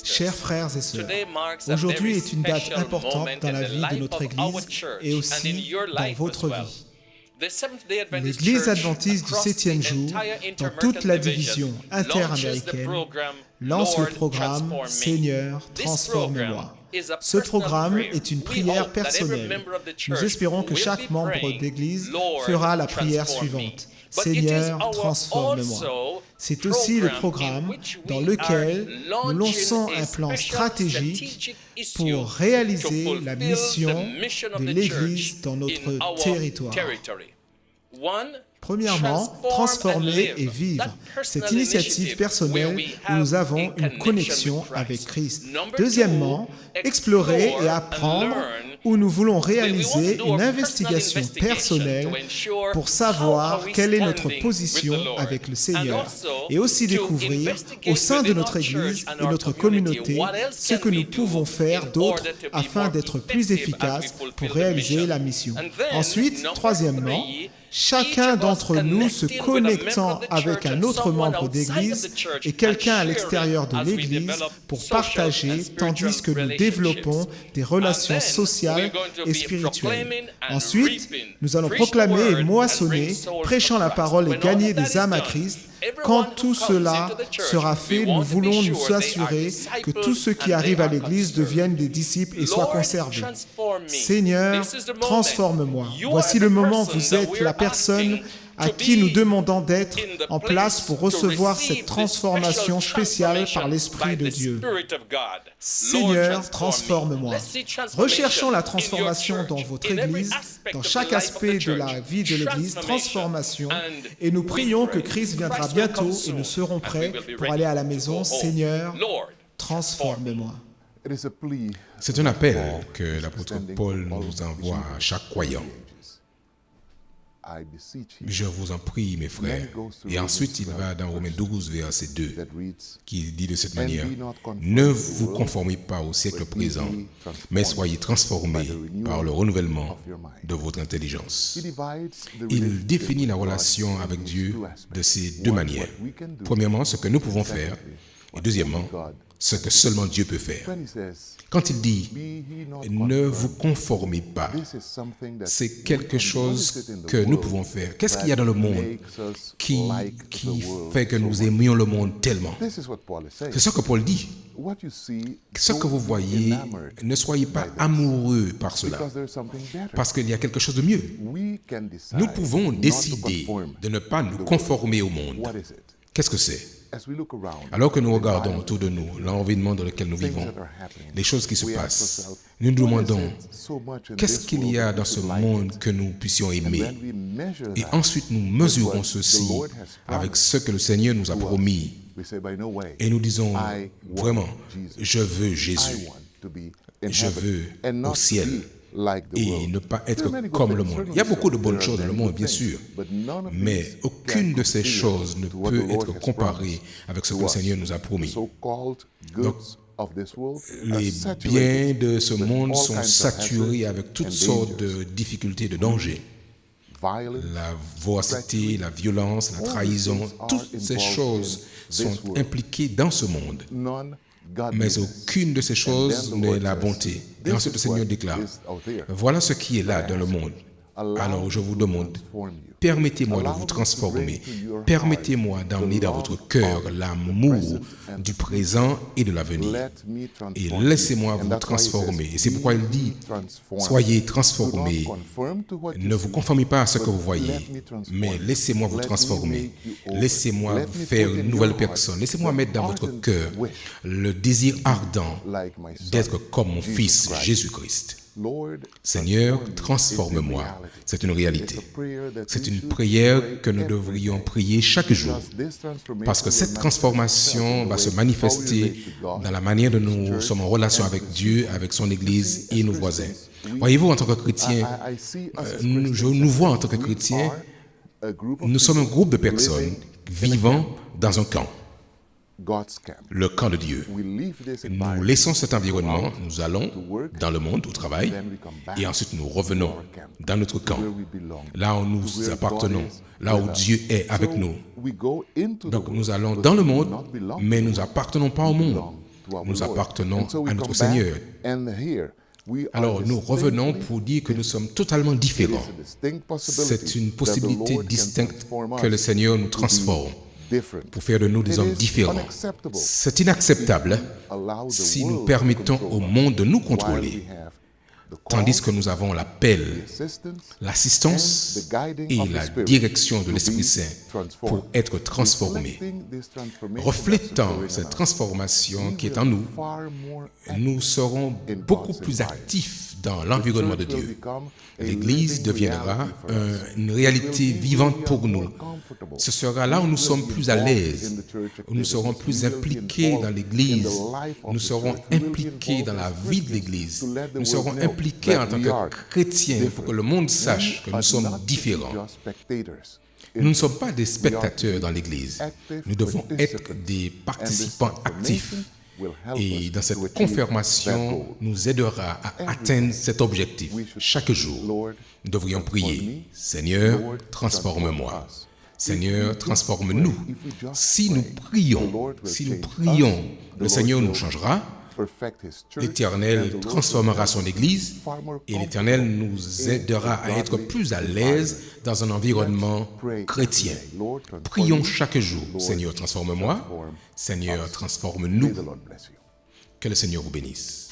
Chers frères et sœurs, aujourd'hui est une date importante dans la vie de notre Église et aussi dans votre vie. L'Église adventiste du 7e jour, dans toute la division interaméricaine, lance le programme « Seigneur, transforme-moi ». Ce programme est une prière personnelle. Nous espérons que chaque membre d'Église fera la prière suivante. Seigneur, transforme-moi. C'est aussi le programme dans lequel nous lançons un plan stratégique pour réaliser la mission de l'Église dans notre territoire. Premièrement, transformer et vivre. Cette initiative personnelle où nous avons une connexion avec Christ. Deuxièmement, explorer et apprendre où nous voulons réaliser une investigation personnelle pour savoir quelle est notre position avec le Seigneur et aussi découvrir au sein de notre Église et notre communauté ce que nous pouvons faire d'autre afin d'être plus efficaces pour réaliser la mission. Ensuite, troisièmement, chacun d'entre nous se connectant avec un autre membre d'Église et quelqu'un à l'extérieur de l'Église pour partager tandis que nous développons des relations sociales et spirituelles. Ensuite, nous allons proclamer et moissonner, prêchant la parole et gagner des âmes à Christ. Quand tout cela sera fait, nous voulons nous assurer que tous ceux qui arrivent à l'Église deviennent des disciples et soient conservés. Seigneur, transforme-moi. Voici le moment, vous êtes la personne à qui nous demandons d'être en place pour recevoir cette transformation spéciale par l'Esprit de Dieu. Seigneur, transforme-moi. Recherchons la transformation dans votre Église, dans chaque aspect de la vie de l'Église, transformation, et nous prions que Christ viendra bientôt et nous serons prêts pour aller à la maison. Seigneur, transforme-moi. C'est un appel que l'apôtre Paul nous envoie à chaque croyant. Je vous en prie, mes frères. Et ensuite, il va dans Romains 12, verset 2, qui dit de cette manière, « Ne vous conformez pas au siècle présent, mais soyez transformés par le renouvellement de votre intelligence. » Il définit la relation avec Dieu de ces deux manières. Premièrement, ce que nous pouvons faire, et deuxièmement, ce que seulement Dieu peut faire. Quand il dit « ne vous conformez pas », c'est quelque chose que nous pouvons faire. Qu'est-ce qu'il y a dans le monde qui fait que nous aimions le monde tellement? C'est ce que Paul dit. Ce que vous voyez, ne soyez pas amoureux par cela, parce qu'il y a quelque chose de mieux. Nous pouvons décider de ne pas nous conformer au monde. Qu'est-ce que c'est? Alors que nous regardons autour de nous l'environnement dans lequel nous vivons, les choses qui se passent, nous nous demandons qu'est-ce qu'il y a dans ce monde que nous puissions aimer. Et ensuite nous mesurons ceci avec ce que le Seigneur nous a promis. Et nous disons vraiment, je veux Jésus, je veux au ciel. Et ne pas être comme le monde. Il y a beaucoup de bonnes choses dans le monde, bien sûr, mais aucune de ces choses ne peut être comparée avec ce que le Seigneur nous a promis. Donc, les biens de ce monde sont saturés avec toutes sortes de difficultés, de dangers. La voracité, la violence, la trahison, toutes ces choses sont impliquées dans ce monde. Mais aucune de ces choses n'est la bonté. Et ensuite le Seigneur déclare, voilà ce qui est là dans le monde. Alors je vous demande, permettez-moi de vous transformer. Permettez-moi d'emmener dans votre cœur l'amour du présent et de l'avenir. Et laissez-moi vous transformer. Et c'est pourquoi il dit, soyez transformés. Ne vous conformez pas à ce que vous voyez, mais laissez-moi vous transformer. Laissez-moi faire une nouvelle personne. Laissez-moi mettre dans votre cœur le désir ardent d'être comme mon Fils Jésus-Christ. Seigneur, transforme-moi. C'est une réalité. C'est une prière que nous devrions prier chaque jour. Parce que cette transformation va se manifester dans la manière dont nous sommes en relation avec Dieu, avec son Église et nos voisins. Voyez-vous, en tant que chrétiens, je nous vois en tant que chrétiens, nous sommes un groupe de personnes vivant dans un camp. le camp de Dieu. Nous laissons cet environnement, nous allons dans le monde, au travail, et ensuite nous revenons dans notre camp, là où nous appartenons, là où Dieu est avec nous. Donc nous allons dans le monde, mais nous n'appartenons pas au monde. Nous appartenons à notre Seigneur. Alors nous revenons pour dire que nous sommes totalement différents. C'est une possibilité distincte que le Seigneur nous transforme pour faire de nous des hommes différents. C'est inacceptable si nous permettons au monde de nous contrôler, tandis que nous avons l'appel, l'assistance et la direction de l'Esprit Saint pour être transformés. Reflétant cette transformation qui est en nous, nous serons beaucoup plus actifs dans l'environnement de Dieu. L'Église deviendra une réalité vivante pour nous. Ce sera là où nous sommes plus à l'aise, où nous serons plus impliqués dans l'Église, nous serons impliqués dans la vie de l'Église, nous serons impliqués en tant que chrétiens pour que le monde sache que nous sommes différents. Nous ne sommes pas des spectateurs dans l'Église, nous devons être des participants actifs. Et dans cette confirmation nous aidera à atteindre cet objectif. Chaque jour, nous devrions prier, Seigneur, transforme-moi. Seigneur, transforme-nous. Si nous prions, le Seigneur nous changera. L'Éternel transformera son Église et l'Éternel nous aidera à être plus à l'aise dans un environnement chrétien. Prions chaque jour. Seigneur, transforme-moi. Seigneur, transforme-nous. Que le Seigneur vous bénisse.